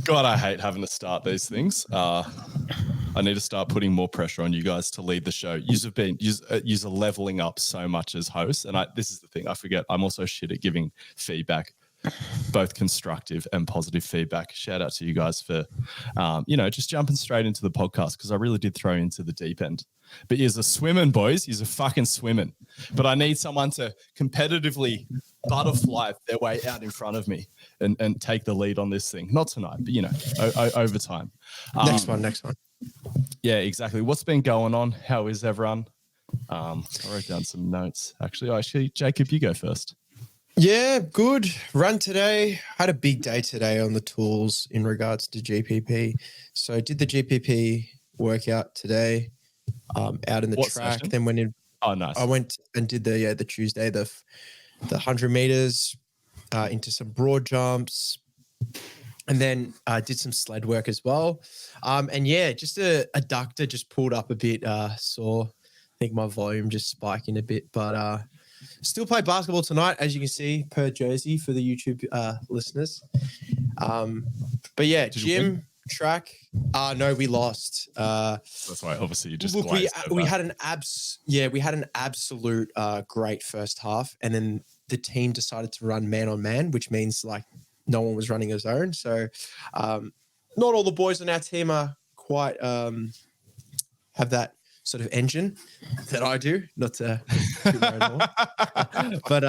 God, I hate having to start these things. I need to start putting more pressure on you guys to lead the show. You're leveling up so much as hosts, and this is the thing. I forget. I'm also shit at giving feedback, both constructive and positive feedback. Shout out to you guys for, just jumping straight into the podcast, because I really did throw into the deep end. But you're a swimming, boys. You're a fucking swimming. But I need someone to competitively butterfly their way out in front of me and take the lead on this thing. Not tonight, but, over time. Next one. Yeah, exactly. What's been going on? How is everyone? I wrote down some notes. Actually, Jacob, you go first. Yeah, good. Run today. Had a big day today on the tools in regards to GPP. So I did the GPP workout today out in the track. Session? Then went in. Oh, nice. I went and did the Tuesday, the 100 meters into some broad jumps. And then did some sled work as well. And yeah, just a adductor just pulled up a bit sore. I think my volume just spiking a bit, but still play basketball tonight, as you can see, per jersey for the YouTube listeners. But yeah, gym, track. No, we lost. That's why obviously you just look, we had an absolute great first half, and then the team decided to run man on man, which means like no one was running a zone. So not all the boys on our team are quite have that sort of engine that I do, not to toot my own horn. But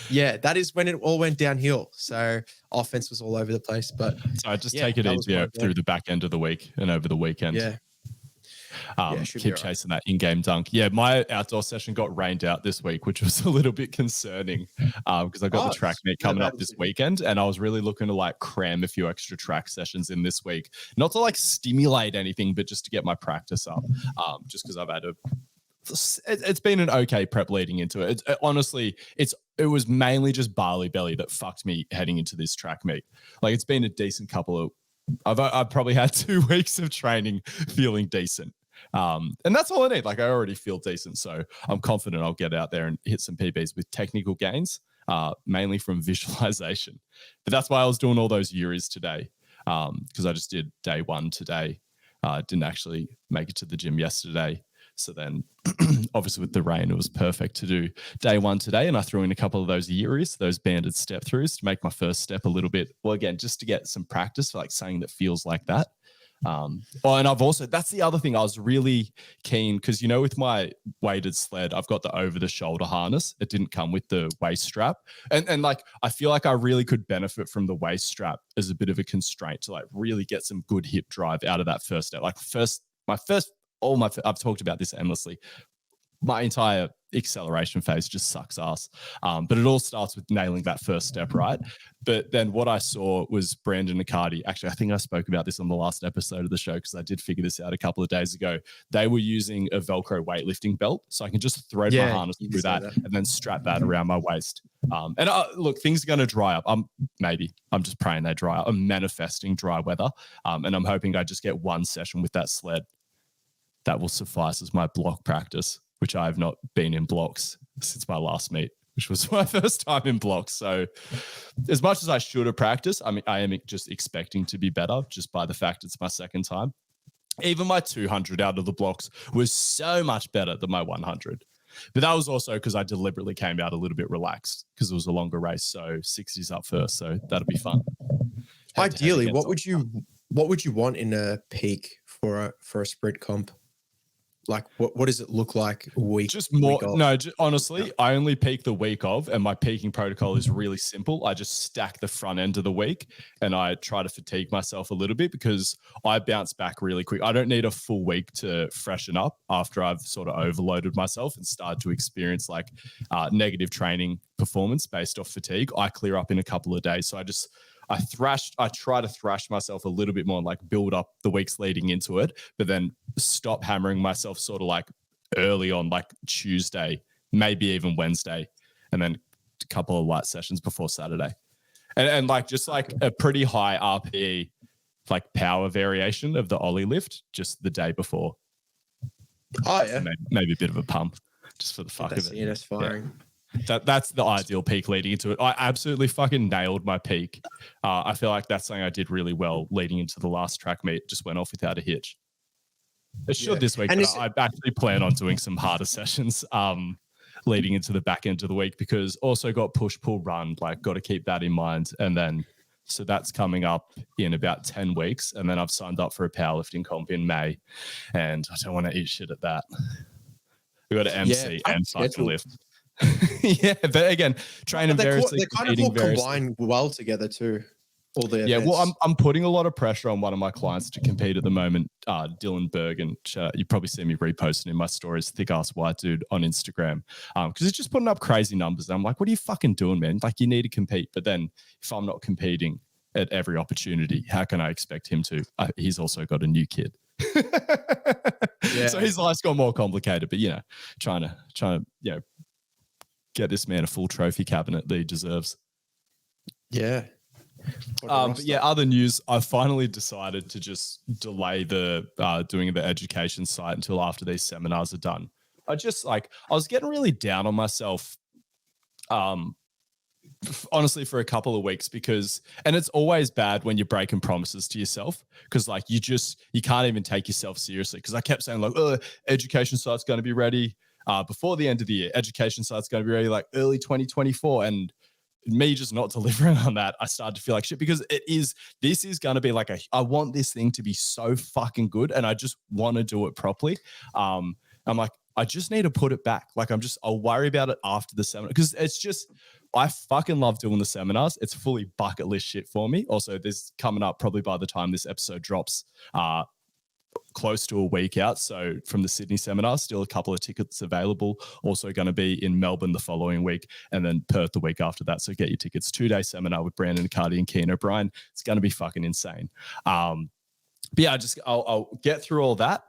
yeah, that is when it all went downhill. So offense was all over the place. But so just take it easier through the back end of the week and over the weekend. Yeah. Keep chasing that in-game dunk. Yeah, my outdoor session got rained out this week, which was a little bit concerning because I got the track meet coming up this weekend, and I was really looking to like cram a few extra track sessions in this week, not to like stimulate anything, but just to get my practice up. Just because I've had it's been an okay prep leading into it. Honestly, it was mainly just barley belly that fucked me heading into this track meet. Like it's been a decent couple of. I've probably had 2 weeks of training feeling decent. And that's all I need. Like I already feel decent. So I'm confident I'll get out there and hit some PBs with technical gains, mainly from visualization. But that's why I was doing all those Uris today. Because I just did day 1 today. Didn't actually make it to the gym yesterday. So then obviously with the rain, it was perfect to do day 1 today. And I threw in a couple of those Uris, those banded step throughs to make my first step a little bit, well, again, just to get some practice for like saying that feels like that. And I've also, that's the other thing I was really keen because, with my weighted sled, I've got the over the shoulder harness. It didn't come with the waist strap. And like, I feel like I really could benefit from the waist strap as a bit of a constraint to like really get some good hip drive out of that first step. Like I've talked about this endlessly. My entire acceleration phase just sucks ass. But it all starts with nailing that first step, right? But then what I saw was Brandon Accardi. Actually, I think I spoke about this on the last episode of the show because I did figure this out a couple of days ago. They were using a Velcro weightlifting belt. So I can just throw my harness through that and then strap that around my waist. And look, things are going to dry up. I'm just praying they dry up. I'm manifesting dry weather. And I'm hoping I just get 1 session with that sled. That will suffice as my block practice, which I have not been in blocks since my last meet, which was my first time in blocks. So as much as I should have practiced, I am just expecting to be better just by the fact it's my second time. Even my 200 out of the blocks was so much better than my 100. But that was also because I deliberately came out a little bit relaxed because it was a longer race. So 60s up first. So that'll be fun. Ideally, what would you want in a peak for a sprint comp? Like, what does it look like a week? Just more. Honestly, I only peak the week of, and my peaking protocol is really simple. I just stack the front end of the week, and I try to fatigue myself a little bit because I bounce back really quick. I don't need a full week to freshen up after I've sort of overloaded myself and started to experience like negative training performance based off fatigue. I clear up in a couple of days. So I try to thrash myself a little bit more and like build up the weeks leading into it, but then stop hammering myself sort of like early on, like Tuesday, maybe even Wednesday, and then a couple of light sessions before Saturday. And like just like a pretty high RPE, like power variation of the Ollie lift just the day before. Oh, yeah. Maybe a bit of a pump just for the fuck of it. CNS firing. That's the ideal peak leading into it. I absolutely fucking nailed my peak. I feel like that's something I did really well leading into the last track meet. It just went off without a hitch. It should this week, but I actually plan on doing some harder sessions leading into the back end of the week, because also got push, pull, run, like got to keep that in mind. And then, so that's coming up in about 10 weeks. And then I've signed up for a powerlifting comp in May, and I don't want to eat shit at that. We got to MC and fucking lift. Yeah, but again, training variously. They kind of all combine well together too. All the events. Well, I'm putting a lot of pressure on one of my clients to compete at the moment, Dylan Bergen. You probably see me reposting in my stories, thick ass white dude on Instagram, because he's just putting up crazy numbers. And I'm like, what are you fucking doing, man? Like, you need to compete. But then if I'm not competing at every opportunity, how can I expect him to? He's also got a new kid. So his life's got more complicated, but trying to get this man a full trophy cabinet that he deserves. Yeah. But other news, I finally decided to just delay the doing the education site until after these seminars are done. I was getting really down on myself, honestly, for a couple of weeks, and it's always bad when you're breaking promises to yourself, because like you can't even take yourself seriously. Because I kept saying like, education site's going to be ready before the end of the year. Education site's going to be ready like early 2024, and me just not delivering on that, I started to feel like shit, because this is going to be like I want this thing to be so fucking good, and I just want to do it properly. I'm like, I just need to put it back. Like I'll worry about it after the seminar, because I fucking love doing the seminars. It's fully bucket list shit for me. Also, there's coming up probably by the time this episode drops, close to a week out. So from the Sydney seminar, still a couple of tickets available. Also going to be in Melbourne the following week, and then Perth the week after that. So get your tickets. 2-day seminar with Brandon Accardi and Keane O'Brien. It's going to be fucking insane. But yeah, I'll get through all that.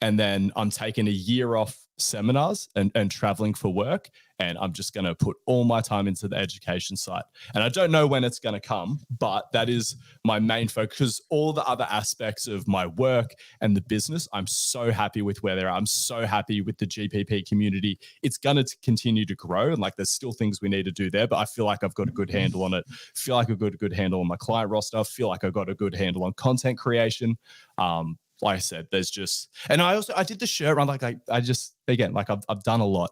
And then I'm taking a year off seminars and traveling for work. And I'm just going to put all my time into the education site. And I don't know when it's going to come, but that is my main focus. All the other aspects of my work and the business, I'm so happy with where they're at. I'm so happy with the GPP community. It's going to continue to grow. And like, there's still things we need to do there, but I feel like I've got a good handle on it. I feel like I've got a good handle on my client roster. I feel like I've got a good handle on content creation. Like I said, there's just, and I did the shirt run. Like I've done a lot.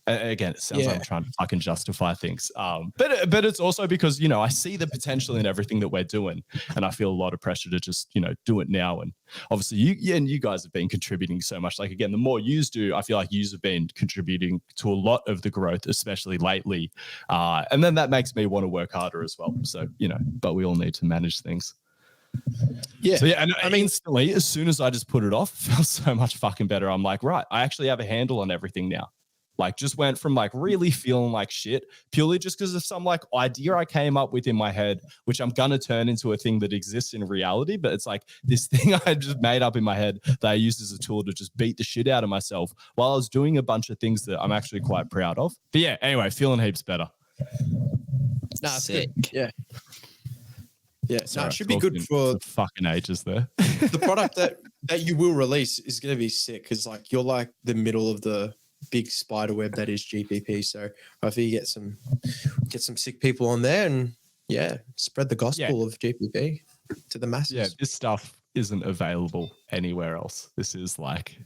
Again, it sounds like I'm trying to fucking justify things. But it's also because, I see the potential in everything that we're doing, and I feel a lot of pressure to just, do it now. And obviously you guys have been contributing so much. Like, again, the more yous do, I feel like yous have been contributing to a lot of the growth, especially lately. And then that makes me want to work harder as well. So, but we all need to manage things. Yeah. So and I mean, instantly, as soon as I just put it off, it felt so much fucking better. I'm like, right, I actually have a handle on everything now. Like, just went from like really feeling like shit purely just because of some like idea I came up with in my head, which I'm gonna turn into a thing that exists in reality. But it's like this thing I just made up in my head that I used as a tool to just beat the shit out of myself while I was doing a bunch of things that I'm actually quite proud of. But yeah, anyway, feeling heaps better. Nah, sick. Yeah. Yeah, sorry, it should be good for fucking ages there. The product that you will release is going to be sick, because like you're like the middle of the big spider web that is GPP. So hopefully you get some sick people on there, and spread the gospel of GPP to the masses. Yeah, this stuff isn't available anywhere else. This is like,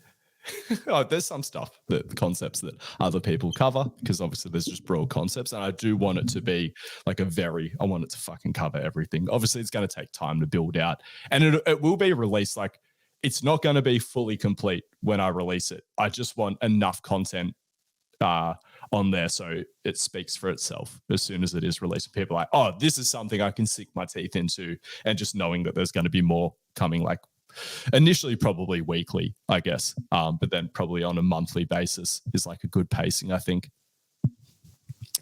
there's some stuff, the concepts that other people cover, because obviously there's just broad concepts, and I do want it to be like I want it to fucking cover everything. Obviously it's going to take time to build out, and it will be released. Like, it's not going to be fully complete when I release it. I just want enough content on there so it speaks for itself as soon as it is released. People are like, oh, this is something I can sink my teeth into, and just knowing that there's going to be more coming, like initially probably weekly, I guess, but then probably on a monthly basis is like a good pacing, I think.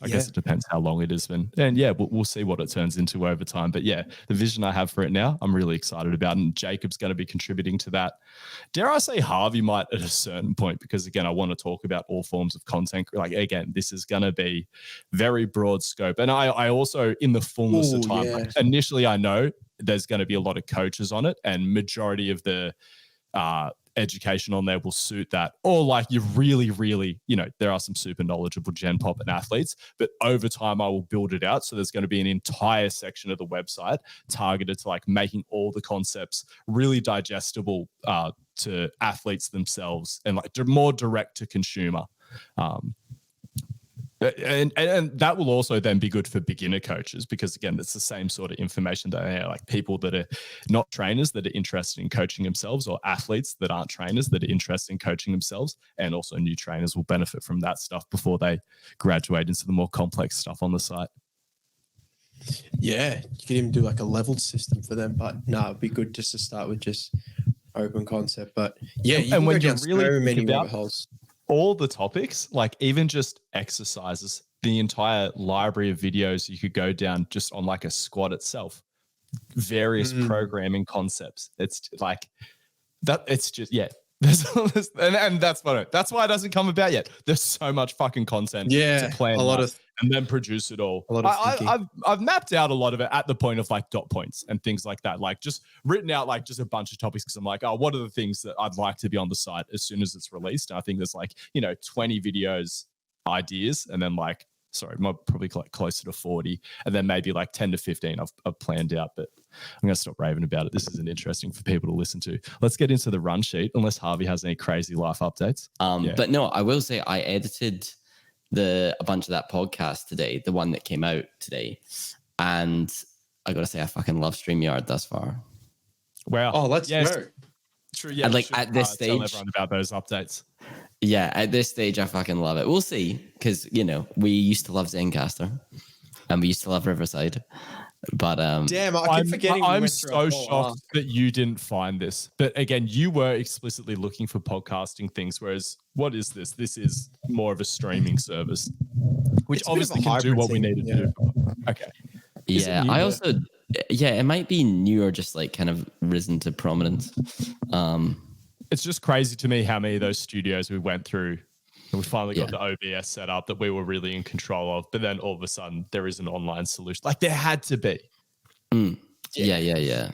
I guess it depends how long it has been. And we'll see what it turns into over time. But yeah, the vision I have for it now, I'm really excited about. And Jacob's going to be contributing to that. Dare I say Harvey might at a certain point, because again, I want to talk about all forms of content. Like, again, this is going to be very broad scope. And I also, in the fullness of time, like, initially I know there's going to be a lot of coaches on it, and majority of the education on there will suit that. Or like you really, really, there are some super knowledgeable Gen Pop and athletes, but over time I will build it out. So there's going to be an entire section of the website targeted to like making all the concepts really digestible to athletes themselves and like more direct to consumer. And that will also then be good for beginner coaches, because again, it's the same sort of information that like people that are not trainers that are interested in coaching themselves, or athletes that aren't trainers that are interested in coaching themselves, and also new trainers will benefit from that stuff before they graduate into the more complex stuff on the site. Yeah, you could even do like a leveled system for them, but no, it'd be good just to start with just open concept. But yeah, and when you're really so many rabbit holes. All the topics, like even just exercises, the entire library of videos you could go down just on like a squat itself, various programming concepts. It's like that. It's just, yeah. And that's why it doesn't come about yet. There's so much fucking content to plan and then produce it all. I've mapped out a lot of it at the point of like dot points and things like that, like just written out like just a bunch of topics, because I'm like, oh, what are the things that I'd like to be on the site as soon as it's released? And I think there's like 20 videos ideas, and then like probably like closer to 40, and then maybe like 10 to 15 I've planned out, but I'm going to stop raving about it. This isn't interesting for people to listen to. Let's get into the run sheet, unless Harvey has any crazy life updates. But no, I will say I edited a bunch of that podcast today, the one that came out today, and I got to say I fucking love StreamYard thus far. Wow. Oh, let's go. True. Yeah. And like at this stage, tell everyone about those updates. Yeah, at this stage, I fucking love it. We'll see, because we used to love Zencaster, and we used to love Riverside, but damn, I keep forgetting. I'm so shocked that you didn't find this. But again, you were explicitly looking for podcasting things, whereas what is this? This is more of a streaming service, which obviously can do what we needed to do. Okay. Yeah, I also, it might be new or just like kind of risen to prominence. It's just crazy to me how many of those studios we went through and we finally got the OBS set up that we were really in control of. But then all of a sudden there is an online solution. Like there had to be. Yeah.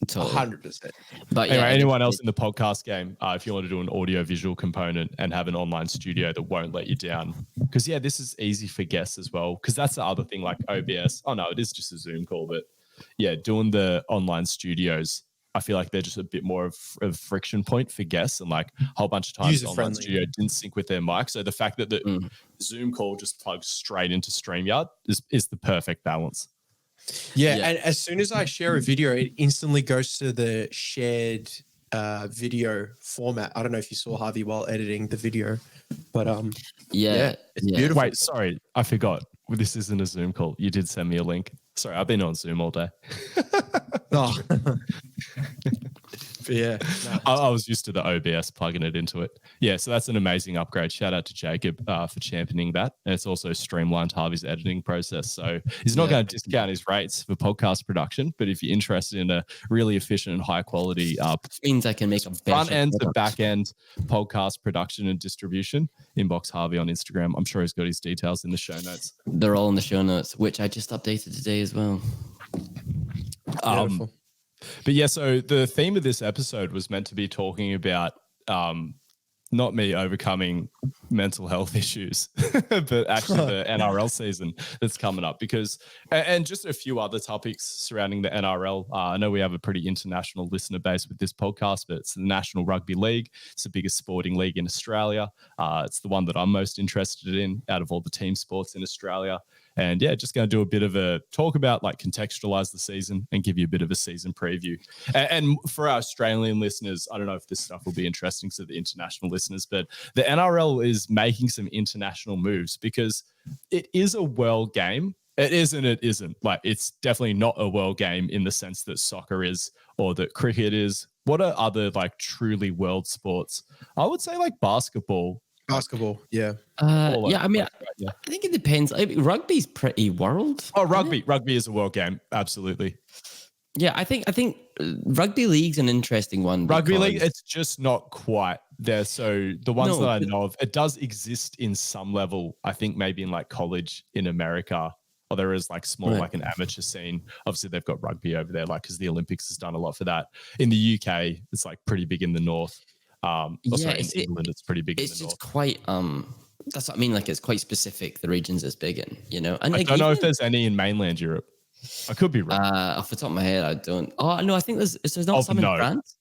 Totally. 100%. But anyway, anyone else in the podcast game, if you want to do an audio visual component and have an online studio that won't let you down, because this is easy for guests as well. Because that's the other thing, like OBS. Oh no, it is just a Zoom call, but doing the online studios, I feel like they're just a bit more of a friction point for guests, and like a whole bunch of times the online studio didn't sync with their mic. So the fact that the Zoom call just plugs straight into StreamYard is the perfect balance. Yeah, and as soon as I share a video, it instantly goes to the shared video format. I don't know if you saw Harvey while editing the video, but it's beautiful. Wait, sorry, I forgot. This isn't a Zoom call. You did send me a link. Sorry, I've been on Zoom all day. Oh. Yeah. I was used to the OBS plugging it into it. Yeah, so that's an amazing upgrade. Shout out to Jacob for championing that. And it's also streamlined Harvey's editing process. So he's not going to discount his rates for podcast production, but if you're interested in a really efficient and high quality means I can make a front end to back end podcast production and distribution, inbox Harvey on Instagram. I'm sure he's got his details in the show notes. They're all in the show notes, which I just updated today as well. Beautiful. But yeah, so the theme of this episode was meant to be talking about not me overcoming mental health issues, but actually the NRL season that's coming up, because, and just a few other topics surrounding the NRL. I know we have a pretty international listener base with this podcast, but it's the National Rugby League. It's the biggest sporting league in Australia. It's the one that I'm most interested in out of all the team sports in Australia. And just going to do a bit of a talk about, like, contextualize the season and give you a bit of a season preview. And for our Australian listeners, I don't know if this stuff will be interesting to the international listeners, but the NRL is making some international moves because it is a world game. It is and it isn't. Like, it's definitely not a world game in the sense that soccer is or that cricket is. What are other, like, truly world sports? I would say, like, basketball. Basketball, yeah. I mean, I think it depends. I mean, rugby's pretty world. Oh, rugby is a world game, absolutely. Yeah, I think rugby league's an interesting one. Rugby league, it's just not quite there. So the ones that I know of, it does exist in some level. I think maybe in like college in America, or there is like small, like an amateur scene. Obviously, they've got rugby over there, like because the Olympics has done a lot for that. In the UK, it's like pretty big in the north. In England, it's pretty big. It's just quite that's what I mean. Like it's quite specific. The regions it's big in, you know. And I like, don't know if there's any in mainland Europe. I could be wrong. Off the top of my head, I don't. Oh no, I think there's not some in France.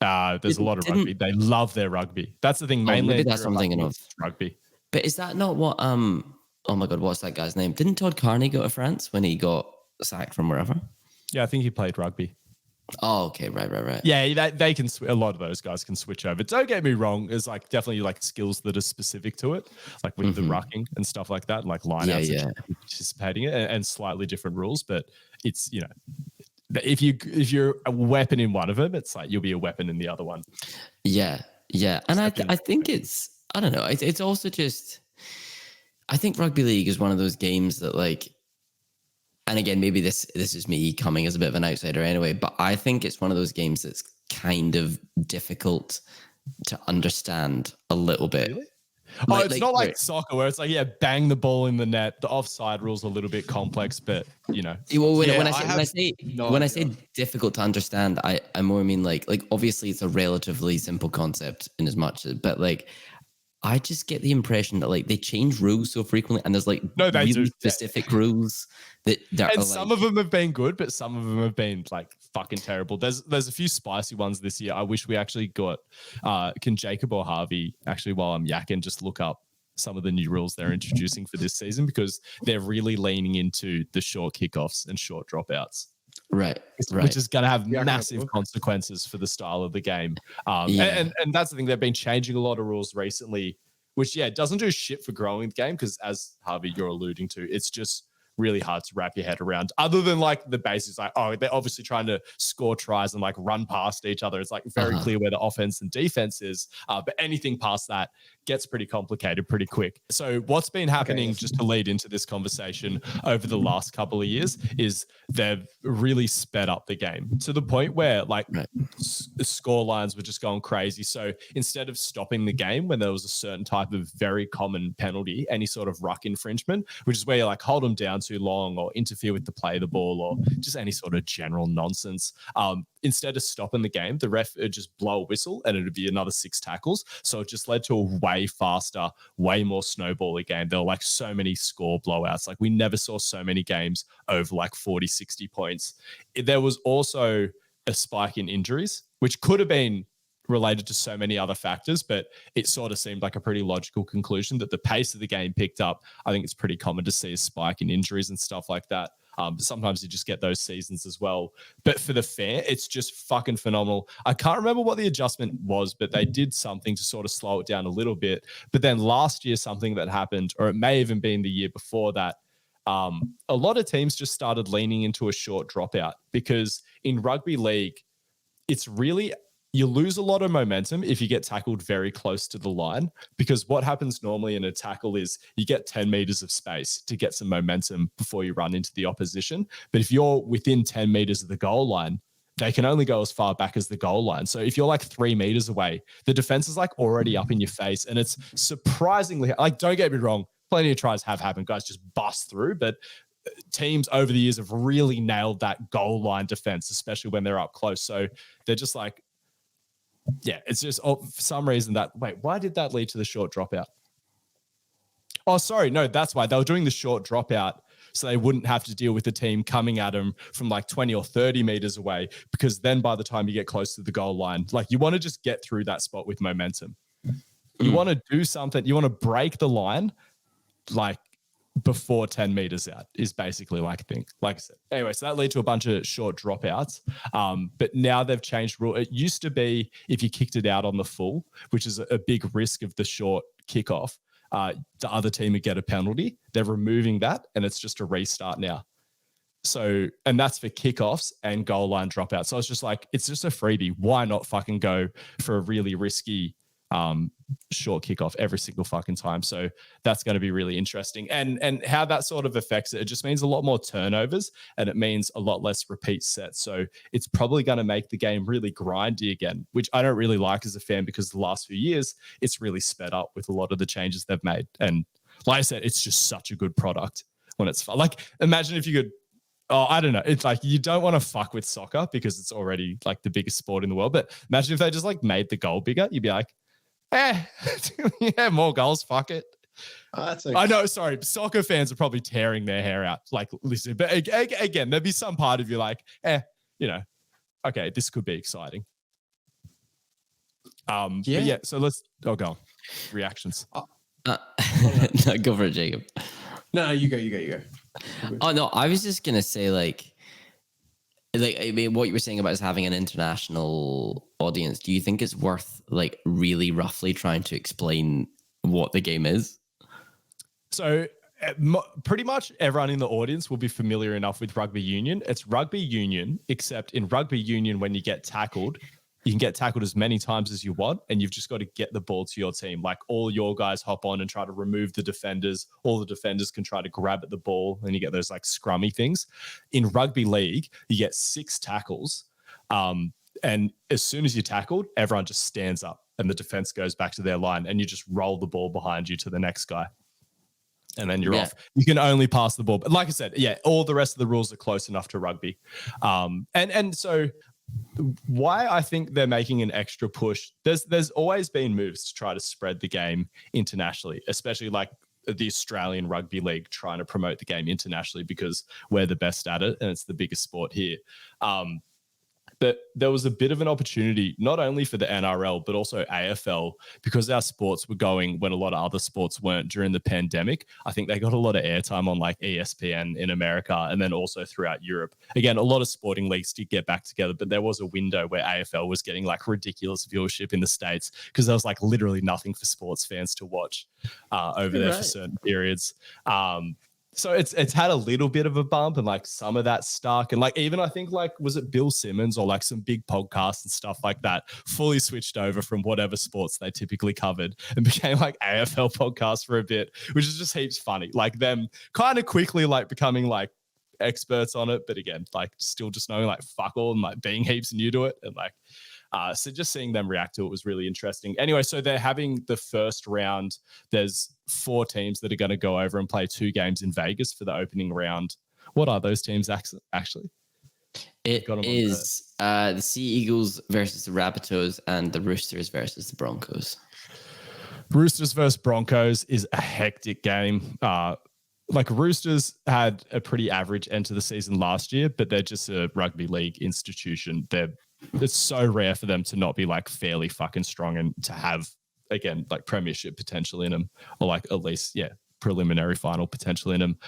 There's a lot of rugby. They love their rugby. That's the thing. Mainland maybe that's Europe, something of rugby. But is that not what? Oh my God, what's that guy's name? Didn't Todd Carney go to France when he got sacked from wherever? Yeah, I think he played rugby. Oh, okay, right. Yeah, they can. A lot of those guys can switch over. Don't get me wrong. There's like definitely like skills that are specific to it, like with the rucking and stuff like that, and like lineouts participating in it, and slightly different rules. But it's if you're a weapon in one of them, it's like you'll be a weapon in the other one. Yeah, and I think it's I don't know. It's also just I think rugby league is one of those games that like. And again, maybe this is me coming as a bit of an outsider anyway, but I think it's one of those games that's kind of difficult to understand a little bit. Really? It's not like soccer where it's like, bang the ball in the net. The offside rule's a little bit complex, but Well, when I say difficult to understand, I more mean like obviously it's a relatively simple concept in as much as, but like I just get the impression that like they change rules so frequently, and there's like really specific rules that and some of them have been good, but some of them have been like fucking terrible. There's a few spicy ones this year. I wish we actually got. Can Jacob or Harvey actually, while I'm yakking, just look up some of the new rules they're introducing for this season, because they're really leaning into the short kickoffs and short dropouts. Right. Which is going to have massive consequences for the style of the game. And that's the thing. They've been changing a lot of rules recently, which, doesn't do shit for growing the game, because as Harvey, you're alluding to, it's just really hard to wrap your head around, other than like the basics, like, they're obviously trying to score tries and like run past each other. It's like very clear where the offense and defense is. But anything past that gets pretty complicated pretty quick. So what's been happening, just to lead into this conversation, over the last couple of years is they've really sped up the game to the point where like the score lines were just going crazy. So instead of stopping the game when there was a certain type of very common penalty, any sort of ruck infringement, which is where you like hold them down too long or interfere with the play of the ball or just any sort of general nonsense, instead of stopping the game, the ref would just blow a whistle and it would be another 6 tackles. So it just led to a way faster, way more snowbally game. There were like so many score blowouts. Like we never saw so many games over like 40, 60 points. There was also a spike in injuries, which could have been related to so many other factors, but it sort of seemed like a pretty logical conclusion that the pace of the game picked up. I think it's pretty common to see a spike in injuries and stuff like that. But sometimes you just get those seasons as well. But for the fair, it's just fucking phenomenal. I can't remember what the adjustment was, but they did something to sort of slow it down a little bit. But then last year, something that happened, or it may even been the year before that, a lot of teams just started leaning into a short dropout, because in rugby league, it's really, you lose a lot of momentum if you get tackled very close to the line, because what happens normally in a tackle is you get 10 meters of space to get some momentum before you run into the opposition. But if you're within 10 meters of the goal line, they can only go as far back as the goal line. So if you're like 3 meters away, the defense is like already up in your face. And it's surprisingly, like, don't get me wrong, plenty of tries have happened. Guys just bust through, but teams over the years have really nailed that goal line defense, especially when they're up close. So they're just like, it's just for some reason why did that lead to the short dropout? Oh, sorry. No, that's why they were doing the short dropout so they wouldn't have to deal with the team coming at them from like 20 or 30 meters away, because then by the time you get close to the goal line, like you want to just get through that spot with momentum. You want to do something, you want to break the line like before 10 meters out is basically like a thing. Like I said, anyway, so that led to a bunch of short dropouts. But now they've changed rule. It used to be if you kicked it out on the full, which is a big risk of the short kickoff, the other team would get a penalty. They're removing that, and it's just a restart now. So, and that's for kickoffs and goal line dropouts. So it's just like, it's just a freebie. Why not fucking go for a really risky short kickoff every single fucking time? So that's going to be really interesting. And how that sort of affects it just means a lot more turnovers, and it means a lot less repeat sets. So it's probably going to make the game really grindy again, which I don't really like as a fan, because the last few years it's really sped up with a lot of the changes they've made. And like I said, it's just such a good product when it's fun. Like, imagine if you could, Oh, I don't know. It's like you don't want to fuck with soccer because it's already like the biggest sport in the world. But imagine if they just like made the goal bigger, you'd be like, yeah, more goals, fuck it. I know, sorry, soccer fans are probably tearing their hair out. Like, listen, but again, there'd be some part of you like, okay, this could be exciting. But yeah, so let's go on. Reactions. No, go for it, Jacob. No, you go. Oh no, I was just gonna say like I mean, what you were saying about us having an international audience. Do you think it's worth like really roughly trying to explain what the game is? So pretty much everyone in the audience will be familiar enough with rugby union. It's rugby union, except in rugby union, when you get tackled, you can get tackled as many times as you want, and you've just got to get the ball to your team. Like all your guys hop on and try to remove the defenders. All the defenders can try to grab at the ball, and you get those like scrummy things. In rugby league, you get 6 tackles. And as soon as you're tackled, everyone just stands up and the defense goes back to their line, and you just roll the ball behind you to the next guy. And then you're off. You can only pass the ball. But like I said, all the rest of the rules are close enough to rugby. And so why I think they're making an extra push, there's always been moves to try to spread the game internationally, especially like the Australian Rugby League trying to promote the game internationally because we're the best at it and it's the biggest sport here. But there was a bit of an opportunity, not only for the NRL, but also AFL, because our sports were going when a lot of other sports weren't during the pandemic. I think they got a lot of airtime on like ESPN in America and then also throughout Europe. Again, a lot of sporting leagues did get back together, but there was a window where AFL was getting like ridiculous viewership in the States because there was like literally nothing for sports fans to watch over there for certain periods. So it's had a little bit of a bump and like some of that stuck. And like even I think like, was it Bill Simmons or like some big podcasts and stuff like that fully switched over from whatever sports they typically covered and became like AFL podcasts for a bit, which is just heaps funny. Like them kind of quickly like becoming like experts on it. But again, like still just knowing like fuck all and like being heaps new to it. And like, so just seeing them react to it was really interesting. Anyway, so they're having the first round. There's 4 teams that are going to go over and play 2 games in Vegas for the opening round. What are those teams actually? It is the Sea Eagles versus the Rabbitohs and the Roosters versus the Broncos. Roosters versus Broncos is a hectic game. Like Roosters had a pretty average end to the season last year, but they're just a rugby league institution. It's so rare for them to not be like fairly fucking strong and to have, again, like premiership potential in them or like at least, preliminary final potential in them.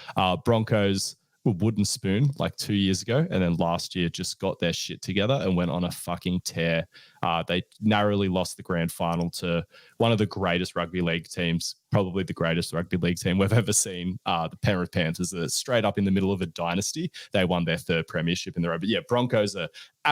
Broncos were wooden spoon like 2 years ago. And then last year just got their shit together and went on a fucking tear. They narrowly lost the grand final to one of the greatest rugby league teams, probably the greatest rugby league team we've ever seen, the Penrith Panthers. Straight up in the middle of a dynasty. They won their 3rd premiership in the row. But yeah, Broncos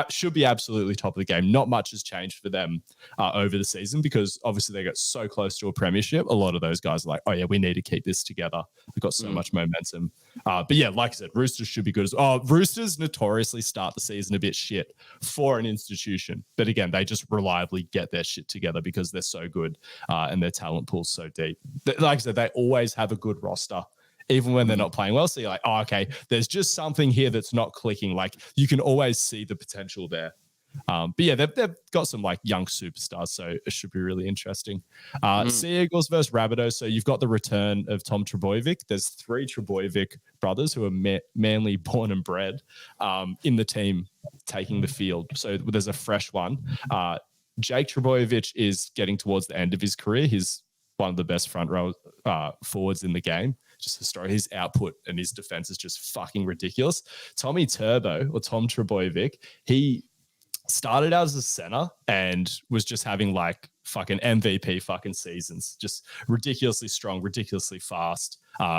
should be absolutely top of the game. Not much has changed for them over the season because obviously they got so close to a premiership. A lot of those guys are like, oh yeah, we need to keep this together. We've got so much momentum. But yeah, like I said, Roosters should be good. Roosters notoriously start the season a bit shit for an institution. But again, they just reliably get their shit together because they're so good and their talent pool's so deep. Like I said, they always have a good roster, even when they're not playing well. So you're like, oh, okay, there's just something here that's not clicking. Like you can always see the potential there. But yeah, they've got some like young superstars, so it should be really interesting. Sea Eagles versus Rabbitohs. So you've got the return of Tom Trbojevic. There's 3 Trbojevic brothers who are Manly born and bred in the team taking the field. So there's a fresh one. Jake Trbojevic is getting towards the end of his career. He's one of the best front row forwards in the game. Just historically, his output and his defense is just fucking ridiculous. Tommy Turbo or Tom Trbojevic, he started out as a center and was just having like fucking MVP fucking seasons, just ridiculously strong, ridiculously fast,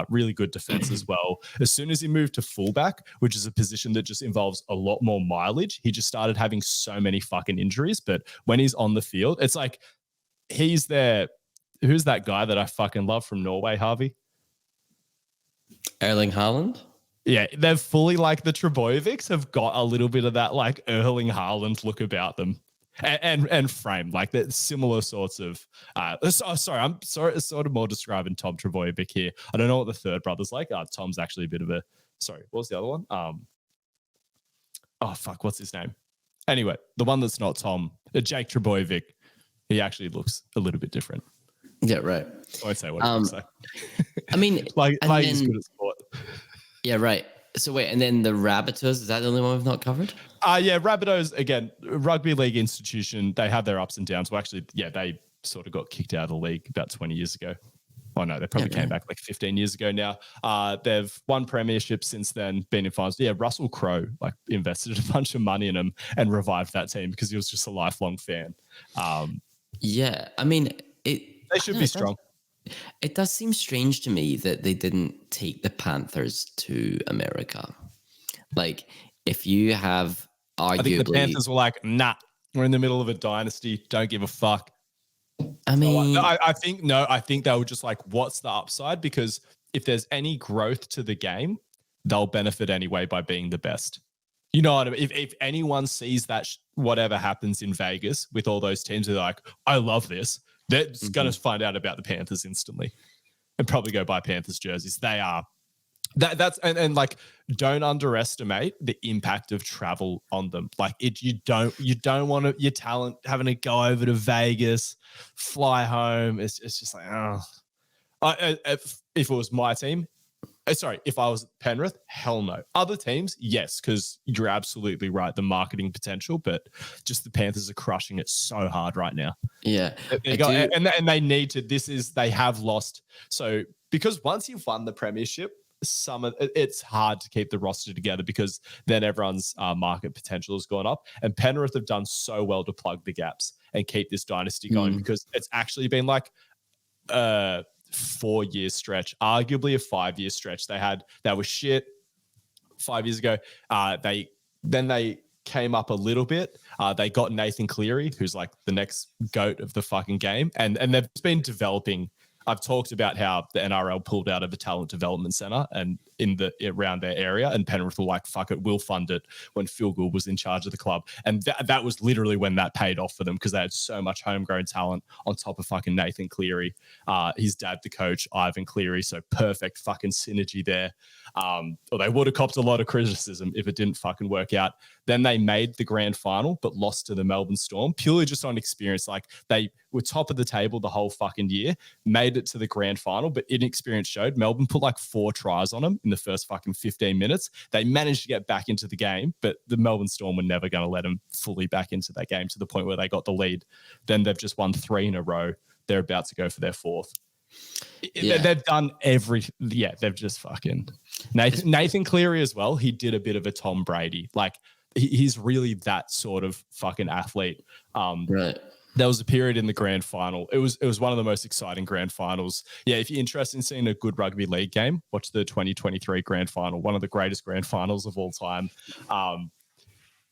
really good defense as well. As soon as he moved to fullback, which is a position that just involves a lot more mileage, he just started having so many fucking injuries. But when he's on the field, it's like he's there. Who's that guy that I fucking love from Norway, Harvey? Erling Haaland? Yeah, they're fully like the Trbojevics have got a little bit of that like Erling Haaland look about them. And frame, like the similar sorts of I'm sort of more describing Tom Trbojevic here. I don't know what the third brother's like. Tom's actually a bit of a what was the other one? oh fuck, what's his name? Anyway, the one that's not Tom, Jake Trebojevic, he actually looks a little bit different. Yeah, right. I won't say what it looks like. I mean, like he's good at sport. Yeah, right. So wait, and then the Rabbitohs, is that the only one we've not covered? Yeah, Rabbitohs, again, rugby league institution, they have their ups and downs. Well, actually, yeah, they sort of got kicked out of the league about 20 years ago. Oh, no, they probably came back like 15 years ago now. They've won premierships since then, been in finals. Yeah, Russell Crowe like invested a bunch of money in them and revived that team because he was just a lifelong fan. Yeah, I mean, they should be strong. It does seem strange to me that they didn't take the Panthers to America. Like, if you have arguably... I think the Panthers were like, nah, we're in the middle of a dynasty. Don't give a fuck. I mean... I think they were just like, what's the upside? Because if there's any growth to the game, they'll benefit anyway by being the best. You know what I mean? If anyone sees that whatever happens in Vegas with all those teams, they're like, I love this. They're going to find out about the Panthers instantly and probably go buy Panthers jerseys. They are. That's and like, don't underestimate the impact of travel on them. Like you don't want your talent having to go over to Vegas, fly home. It's just like, oh. If it was my team, if I was Penrith, hell no. Other teams, yes, because you're absolutely right. The marketing potential, but just the Panthers are crushing it so hard right now. Yeah. And they need to, they have lost. So because once you've won the premiership, it's hard to keep the roster together because then everyone's market potential has gone up. And Penrith have done so well to plug the gaps and keep this dynasty going because it's actually been like 4-year stretch, arguably a 5-year stretch. That was shit 5 years ago. They came up a little bit. They got Nathan Cleary, who's like the next GOAT of the fucking game, and they've been developing. I've talked about how the NRL pulled out of a talent development center and around their area, and Penrith were like, fuck it, we'll fund it, when Phil Gould was in charge of the club. And that was literally when that paid off for them because they had so much homegrown talent on top of fucking Nathan Cleary. His dad, the coach, Ivan Cleary, so perfect fucking synergy there. Or they would have copped a lot of criticism if it didn't fucking work out. Then they made the grand final, but lost to the Melbourne Storm, purely just on experience. Like, they were top of the table the whole fucking year, made it to the grand final, but inexperience showed. Melbourne put like 4 tries on them in the first fucking 15 minutes. They managed to get back into the game, but the Melbourne Storm were never going to let them fully back into that game to the point where they got the lead. Then they've just won 3 in a row. They're about to go for their 4th. Yeah. They've done they've just fucking... Nathan Cleary as well, he did a bit of a Tom Brady. Like, he's really that sort of fucking athlete. Right. There was a period in the grand final. It was one of the most exciting grand finals. Yeah, if you're interested in seeing a good rugby league game, watch the 2023 grand final, one of the greatest grand finals of all time.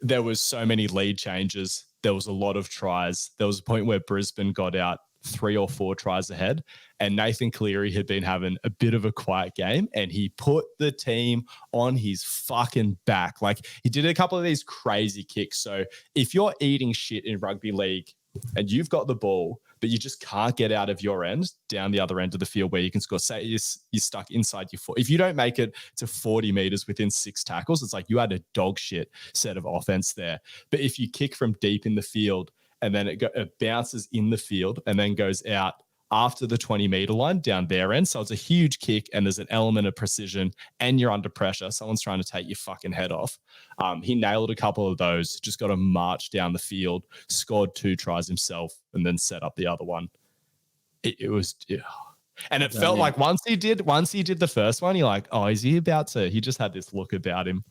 There was so many lead changes. There was a lot of tries. There was a point where Brisbane got out 3 or 4 tries ahead, and Nathan Cleary had been having a bit of a quiet game, and he put the team on his fucking back. Like, he did a couple of these crazy kicks. So if you're eating shit in rugby league and you've got the ball, but you just can't get out of your end down the other end of the field where you can score, say you're stuck inside your foot. If you don't make it to 40 meters within 6 tackles, it's like you had a dog shit set of offense there. But if you kick from deep in the field and then it bounces in the field and then goes out after the 20-meter line down their end. So it's a huge kick and there's an element of precision and you're under pressure. Someone's trying to take your fucking head off. He nailed a couple of those, just got to march down the field, scored 2 tries himself, and then set up the other one. It was... And it felt like once he did the first one, you're like, oh, is he about to... He just had this look about him.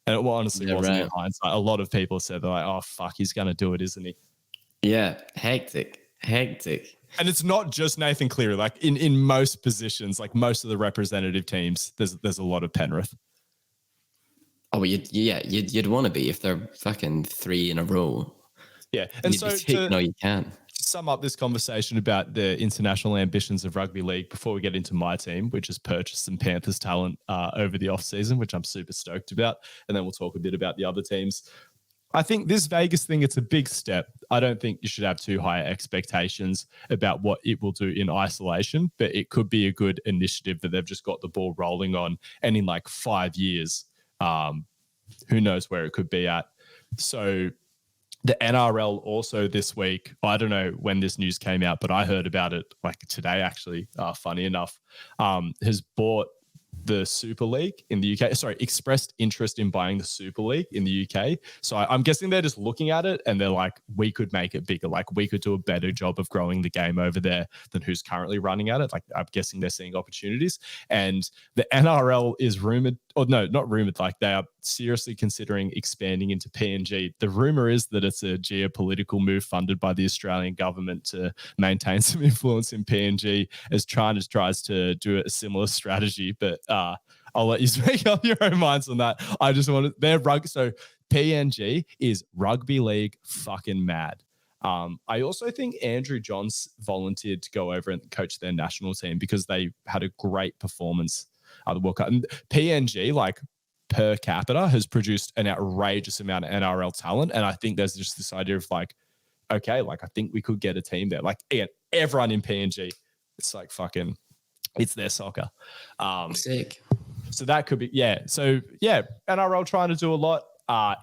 And it honestly wasn't in hindsight. A lot of people said, they're like, oh, fuck, he's going to do it, isn't he? Yeah, hectic. And it's not just Nathan Cleary. Like in most positions, like most of the representative teams, there's a lot of Penrith. Oh, you'd want to be if they're fucking 3 in a row. Yeah, and so you can sum up this conversation about the international ambitions of rugby league before we get into my team, which has purchased some Panthers talent over the off season, which I'm super stoked about, and then we'll talk a bit about the other teams. I think this Vegas thing, it's a big step. I don't think you should have too high expectations about what it will do in isolation, but it could be a good initiative that they've just got the ball rolling on. And in like 5 years, who knows where it could be at. So the NRL also this week, I don't know when this news came out, but I heard about it like today, actually, funny enough, has bought the Super League in the UK. Sorry, expressed interest in buying the Super League in the UK. So I'm guessing they're just looking at it and they're like, we could make it bigger. Like we could do a better job of growing the game over there than who's currently running at it. Like I'm guessing they're seeing opportunities. And the NRL is rumored, or no, not rumored, like they are seriously considering expanding into PNG. The rumor is that it's a geopolitical move funded by the Australian government to maintain some influence in PNG as China tries to do a similar strategy. But I'll let you speak up your own minds on that. I just wanted so PNG is rugby league fucking mad. I also think Andrew Johns volunteered to go over and coach their national team because they had a great performance at the World Cup. And PNG, like per capita, has produced an outrageous amount of NRL talent. And I think there's just this idea of like, okay, like I think we could get a team there. Like again, everyone in PNG, it's like fucking, it's their soccer. Sick. So that could be, yeah. So yeah, NRL trying to do a lot.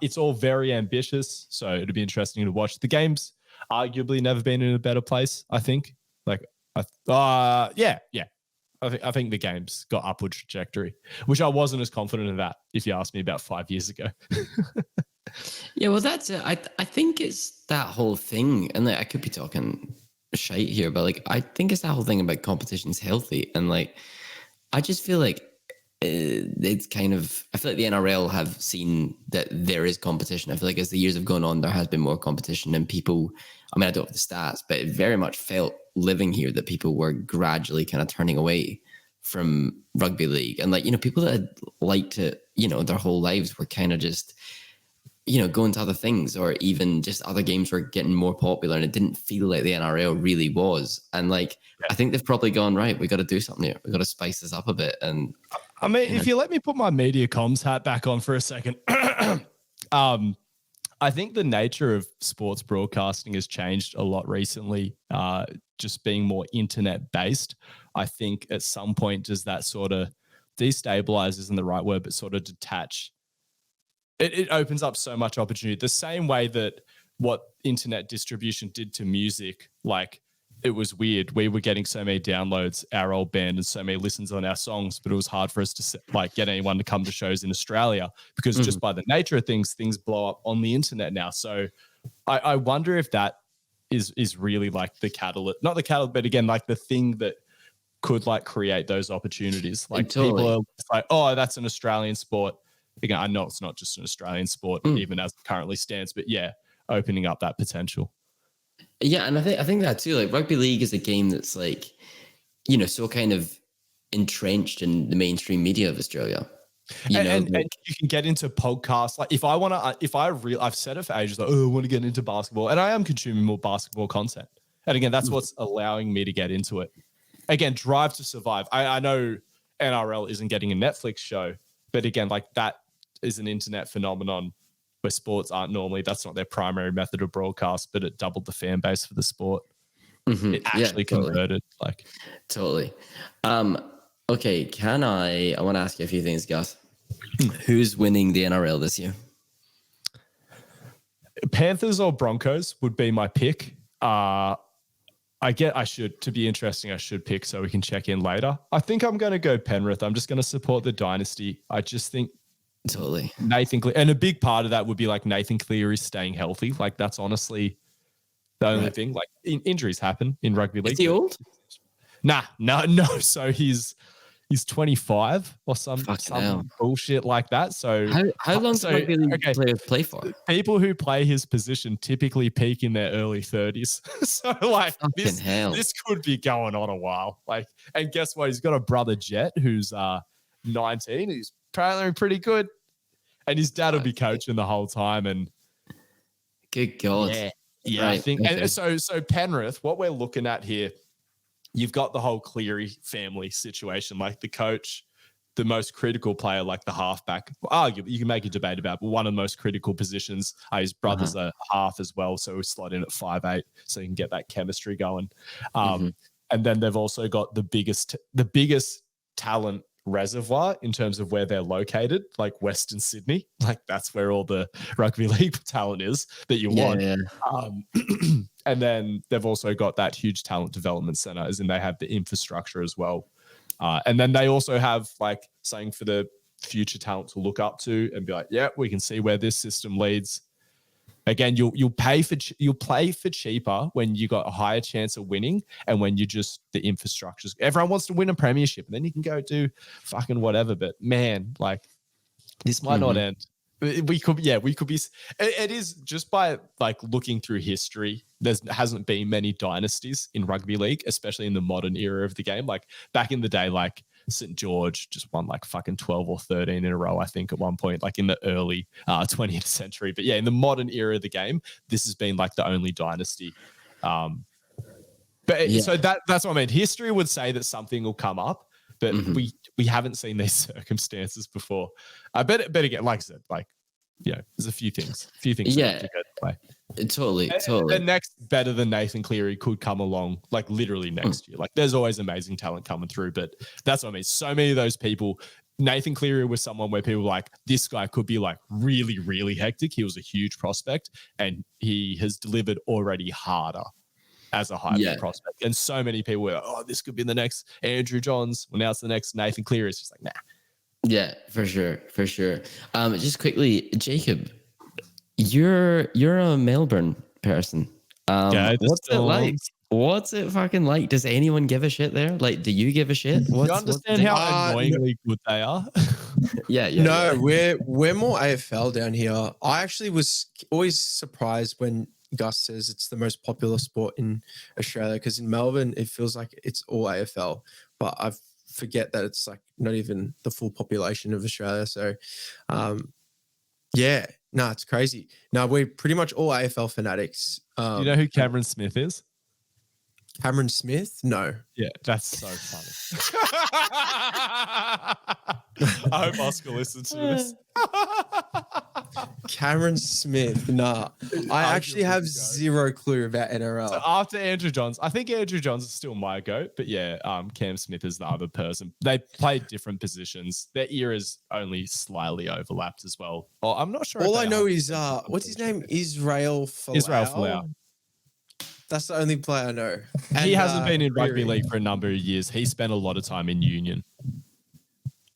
It's all very ambitious. So it'd be interesting to watch. The game's arguably never been in a better place, I think. Like, yeah. I think the game's got upward trajectory, which I wasn't as confident of that if you asked me about 5 years ago. Yeah, well, that's it. I think it's that whole thing, and like, I could be talking shite here, but like I think it's that whole thing about competition's healthy, and like I just feel like it's kind of, I feel like the NRL have seen that there is competition. I feel like as the years have gone on, there has been more competition, and people, I mean, I don't have the stats, but it very much felt living here that people were gradually kind of turning away from rugby league. And like, you know, people that had liked to, you know, their whole lives were kind of just, you know, going to other things, or even just other games were getting more popular, and it didn't feel like the NRL really was. And like, I think they've probably gone, right, we got to do something here. We got to spice this up a bit. And I mean, if you let me put my media comms hat back on for a second, I think the nature of sports broadcasting has changed a lot recently, just being more internet based. I think at some point, does that sort of destabilize isn't the right word, but sort of detach. It opens up so much opportunity. The same way that what internet distribution did to music, like it was weird. We were getting so many downloads, our old band, and so many listens on our songs, but it was hard for us to like get anyone to come to shows in Australia because just by the nature of things blow up on the internet now. So I wonder if that is really like the catalyst, not the catalyst, but again, like the thing that could like create those opportunities. Like people are like, oh, that's an Australian sport. Again, I know it's not just an Australian sport, even as it currently stands, but yeah, opening up that potential. Yeah, and I think that too. Like rugby league is a game that's like, you know, so kind of entrenched in the mainstream media of Australia. And you can get into podcasts. Like if I want to, I've said it for ages, like, oh, I want to get into basketball, and I am consuming more basketball content. And again, that's what's allowing me to get into it. Again, Drive to Survive. I know NRL isn't getting a Netflix show, but again, like that is an internet phenomenon where sports aren't normally, that's not their primary method of broadcast, but it doubled the fan base for the sport. It actually converted. Like totally. Okay, I want to ask you a few things, Gus. Who's winning the NRL this year? Panthers or Broncos would be my pick. To be interesting, I should pick so we can check in later. I think I'm going to go Penrith. I'm just going to support the dynasty. I just think totally Nathan Cleary, and a big part of that would be like Nathan Cleary staying healthy. Like that's honestly the only thing. Like injuries happen in rugby league. Is he old? No. So he's 25 or some bullshit like that. So how long do rugby league players play for? People who play his position typically peak in their early 30s. So like this could be going on a while. Like, and guess what? He's got a brother Jet who's 19. He's apparently pretty good, and his dad will be coaching the whole time. And good God, yeah. Right. I think. Okay. And so Penrith, what we're looking at here. You've got the whole Cleary family situation, like the coach, the most critical player, like the halfback. Arguably, you can make a debate about, but one of the most critical positions. His brother's a half as well, so we slot in at 5'8", so you can get that chemistry going. And then they've also got the biggest talent reservoir in terms of where they're located, like Western Sydney. Like that's where all the rugby league talent is that you want. Yeah. And then they've also got that huge talent development center, as in they have the infrastructure as well. And then they also have like something for the future talent to look up to and be like, yeah, we can see where this system leads. Again, you'll play for cheaper when you got a higher chance of winning, and when you just the infrastructures. Everyone wants to win a premiership, and then you can go do fucking whatever. But man, like this might not end. We could be. It is just by like looking through history. There hasn't been many dynasties in rugby league, especially in the modern era of the game. Like back in the day, like St. George just won like fucking 12 or 13 in a row, I think, at one point, like in the early 20th century. But yeah, in the modern era of the game, this has been like the only dynasty. So that's what I mean. History would say that something will come up, but we haven't seen these circumstances before. But again, like I said, like, yeah, there's a few things to go to play. Totally. The next better than Nathan Cleary could come along, like literally next year. Like there's always amazing talent coming through, but that's what I mean. So many of those people, Nathan Cleary was someone where people were like, this guy could be like really, really hectic. He was a huge prospect, and he has delivered already harder as a high prospect. And so many people were like, oh, this could be the next Andrew Johns. Well, now it's the next Nathan Cleary. It's just like, nah. Yeah, for sure. Just quickly, Jacob, you're a Melbourne person. What's it like? What's it fucking like? Does anyone give a shit there? Like, do you give a shit? You understand how annoyingly good they are? No, we're more AFL down here. I actually was always surprised when Gus says it's the most popular sport in Australia, because in Melbourne it feels like it's all AFL, but I forget that it's like not even the full population of Australia. So, it's crazy. No, we're pretty much all AFL fanatics. You know who Cameron Smith is? Cameron Smith? No. Yeah, that's so funny. I hope Oscar listens to this. Cameron Smith. Nah. I actually have zero clue about NRL. So after Andrew Johns, I think Andrew Johns is still my goat, but yeah, Cam Smith is the other person. They play different positions. Their eras only slightly overlapped as well. Oh, I'm not sure. All I know is what's his name? Israel Folau. That's the only player I know. And he hasn't been in rugby league for a number of years. He spent a lot of time in Union.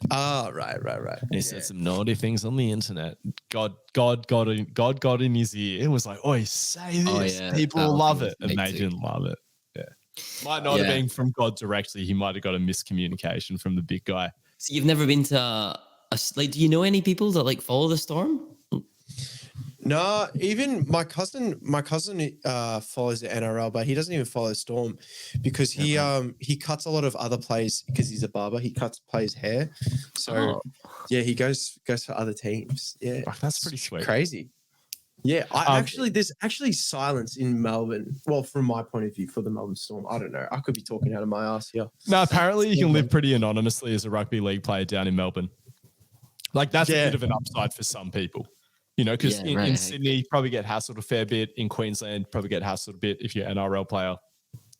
Right. He said some naughty things on the internet. God got in his ear. It was like, "Oh, say this." People will love it, and they didn't love it. Yeah, might not have been from God directly. He might have got a miscommunication from the big guy. So you've never been to do you know any people that like follow the Storm? No, even my cousin follows the NRL, but he doesn't even follow Storm because he cuts a lot of other players, because he's a barber. He cuts players' hair, so he goes for other teams. Yeah, that's pretty sweet. Crazy. Yeah, there's actually silence in Melbourne. Well, from my point of view, for the Melbourne Storm, I don't know. I could be talking out of my ass here. No, apparently you can live pretty anonymously as a rugby league player down in Melbourne. Like that's a bit of an upside for some people. You know, because in Sydney, you probably get hassled a fair bit. In Queensland, probably get hassled a bit if you're an NRL player.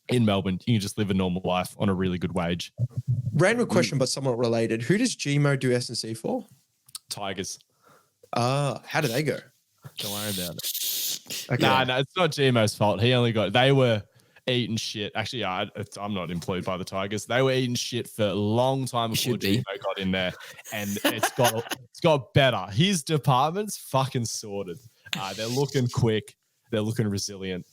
In Melbourne, you can just live a normal life on a really good wage. Random question, but somewhat related. Who does Gmo do S&C for? Tigers. How do they go? Don't worry about it. Okay. No, it's not Gmo's fault. They were eating shit. Actually, I'm not employed by the Tigers. They were eating shit for a long time before Gmo got in there, and it's got better. His department's fucking sorted. They're looking quick. They're looking resilient,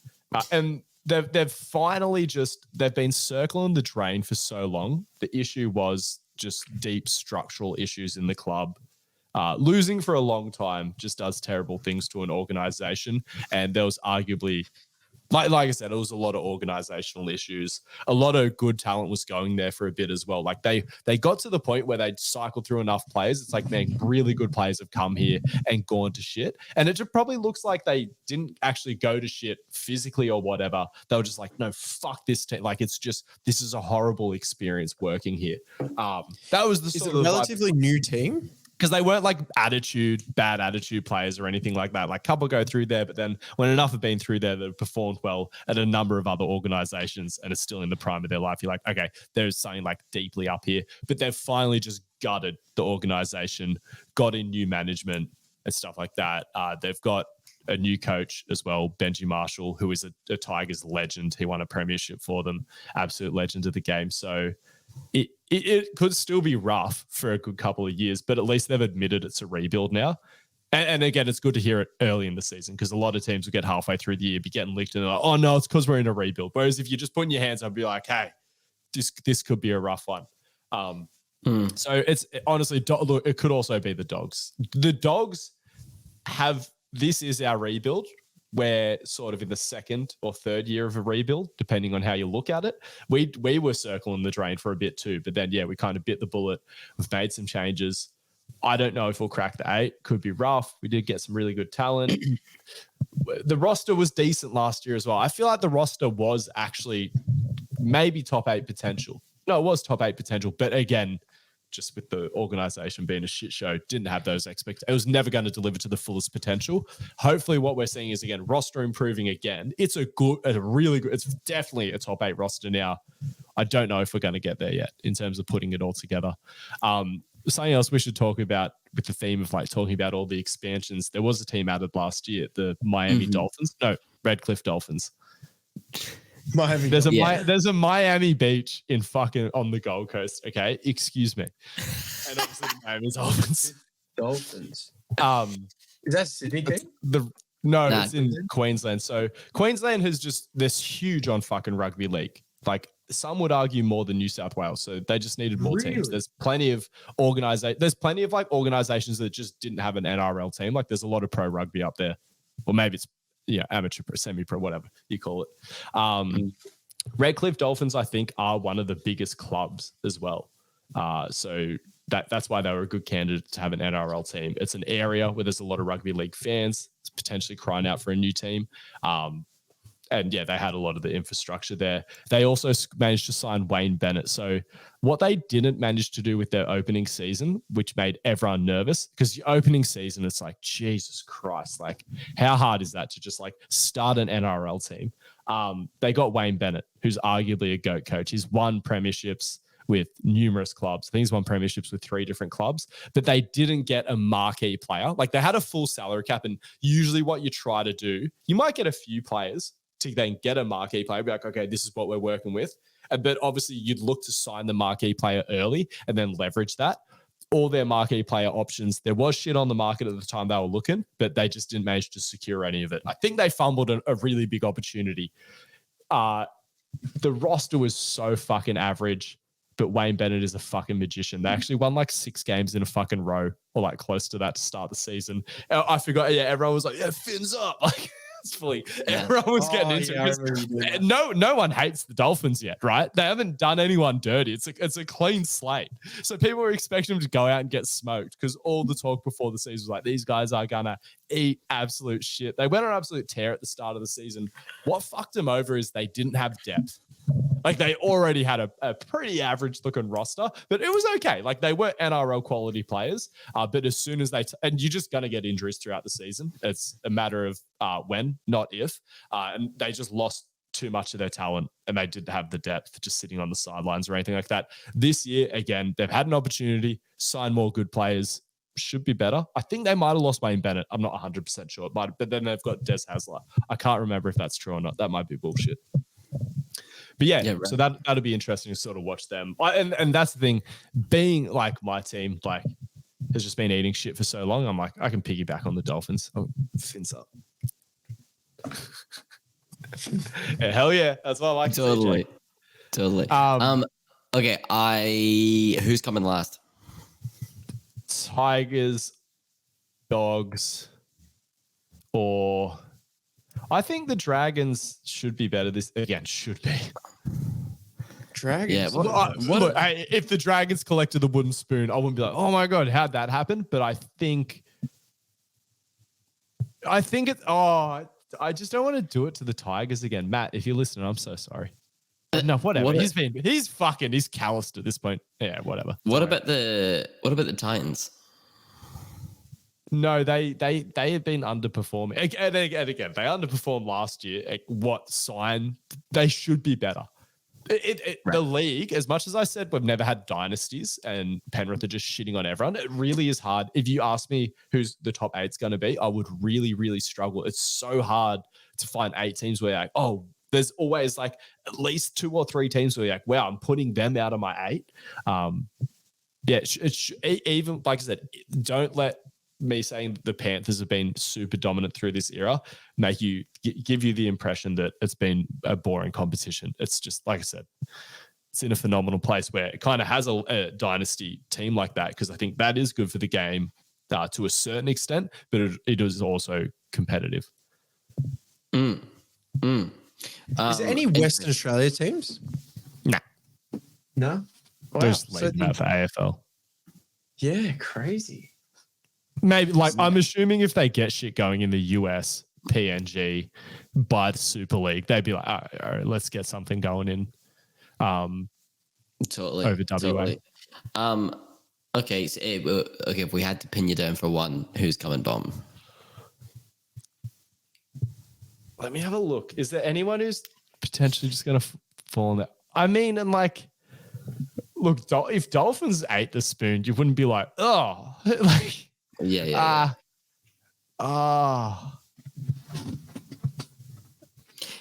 and they've finally they've been circling the drain for so long. The issue was just deep structural issues in the club. Losing for a long time just does terrible things to an organization, and there was arguably. Like I said, it was a lot of organizational issues. A lot of good talent was going there for a bit as well. Like they got to the point where they'd cycled through enough players. It's like, man, really good players have come here and gone to shit. And it just probably looks like they didn't actually go to shit physically or whatever. They were just like, no, fuck this team. Like, it's just, this is a horrible experience working here. That was the sort of relatively new team. Because they weren't like bad attitude players or anything like that. Like, a couple go through there, but then when enough have been through there, they've performed well at a number of other organizations and are still in the prime of their life. You're like, okay, there's something like deeply up here. But they've finally just gutted the organization, got in new management and stuff like that. They've got a new coach as well, Benji Marshall, who is a Tigers legend. He won a premiership for them, absolute legend of the game. So it could still be rough for a good couple of years, but at least they've admitted it's a rebuild now. And again, it's good to hear it early in the season because a lot of teams will get halfway through the year, be getting licked and they're like, oh no, it's because we're in a rebuild. Whereas if you're just putting your hands up and be like, hey, this could be a rough one. So it's honestly, look, it could also be the Dogs. The Dogs this is our rebuild. We're sort of in the second or third year of a rebuild, depending on how you look at it. We were circling the drain for a bit too, but then, we kind of bit the bullet. We've made some changes. I don't know if we'll crack the 8. Could be rough. We did get some really good talent. The roster was decent last year as well. I feel like the roster was actually maybe top 8 potential. No, it was top 8 potential. But again, just with the organization being a shit show, didn't have those expectations. It was never going to deliver to the fullest potential. Hopefully what we're seeing is, again, roster improving again. It's it's definitely a top 8 roster now. I don't know if we're going to get there yet in terms of putting it all together. Something else we should talk about with the theme of like talking about all the expansions. There was a team added last year, the Miami Dolphins. No, Redcliffe Dolphins. There's a Miami Beach in fucking on the Gold Coast. Okay, excuse me. And obviously the Miami Dolphins. Dolphins. Is that Sydney team? It's in Queensland. So Queensland has they're huge on fucking rugby league. Like some would argue more than New South Wales. So they just needed more teams. There's plenty of like organizations that just didn't have an NRL team. Like there's a lot of pro rugby up there. Or maybe it's amateur, semi-pro, whatever you call it. Redcliffe Dolphins, I think, are one of the biggest clubs as well. So that's why they were a good candidate to have an NRL team. It's an area where there's a lot of rugby league fans. It's potentially crying out for a new team. And they had a lot of the infrastructure there. They also managed to sign Wayne Bennett. So what they didn't manage to do with their opening season, which made everyone nervous, because the opening season, it's like, Jesus Christ, like how hard is that to just like start an NRL team? They got Wayne Bennett, who's arguably a GOAT coach. He's won premierships with numerous clubs. I think he's won premierships with 3 different clubs, but they didn't get a marquee player. Like they had a full salary cap, and usually what you try to do, you might get a few players to then get a marquee player, be like, okay, this is what we're working with. But obviously you'd look to sign the marquee player early and then leverage that. All their marquee player options, there was shit on the market at the time they were looking, but they just didn't manage to secure any of it. I think they fumbled a really big opportunity. The roster was so fucking average, but Wayne Bennett is a fucking magician. They actually won like 6 games in a fucking row or like close to that to start the season. I forgot. Everyone was like, fins up. Like, everyone was getting into it. No one hates the Dolphins yet, right? They haven't done anyone dirty. It's a clean slate. So people were expecting them to go out and get smoked because all the talk before the season was like, these guys are gonna eat absolute shit. They went on an absolute tear at the start of the season. What fucked them over is they didn't have depth. Like they already had a pretty average looking roster, but it was okay. Like they were NRL quality players, but as soon as and you're just going to get injuries throughout the season. It's a matter of when, not if. And they just lost too much of their talent and they didn't have the depth just sitting on the sidelines or anything like that. This year, again, they've had an opportunity, sign more good players, should be better. I think they might have lost Wayne Bennett. I'm not 100% sure. But then they've got Des Hasler. I can't remember if that's true or not. That might be bullshit. But right. So that'll be interesting to sort of watch them. And that's the thing, being like my team, like has just been eating shit for so long. I'm like, I can piggyback on the Dolphins. Oh, fins up. Hell yeah. That's what I like. Totally. Okay. Who's coming last? Tigers, Dogs, or I think the Dragons should be better. Should be. Dragons? Yeah. Look, if the Dragons collected the wooden spoon, I wouldn't be like, oh my God, how'd that happen? But I think I just don't want to do it to the Tigers again. Matt, if you're listening, I'm so sorry. No, whatever. He's calloused at this point. Yeah, whatever. What about the Titans? No, they have been underperforming. And again, they underperformed last year. What sign? They should be better. The league, as much as I said we've never had dynasties and Penrith are just shitting on everyone, it really is hard. If you ask me who's the top 8's going to be, I would really, really struggle. It's so hard to find 8 teams where you're like, oh, there's always like at least 2 or 3 teams where you're like, wow, I'm putting them out of my 8. Even like I said, don't let me saying the Panthers have been super dominant through this era make you give you the impression that it's been a boring competition. It's just, like I said, it's in a phenomenal place where it kind of has a dynasty team like that, because I think that is good for the game to a certain extent, but it is also competitive. Is there any Western Australia teams? Nah. No? Wow. There's leaving that for AFL. Yeah, crazy. Maybe, like, I'm assuming if they get shit going in the US, PNG, by the Super League, they'd be like, all right, let's get something going in totally over WA. Totally. Okay, so if we had to pin you down for one, who's coming bottom? Let me have a look. Is there anyone who's potentially just going to fall in that? I mean, and like, look, if Dolphins ate the spoon, you wouldn't be like, oh, like, yeah.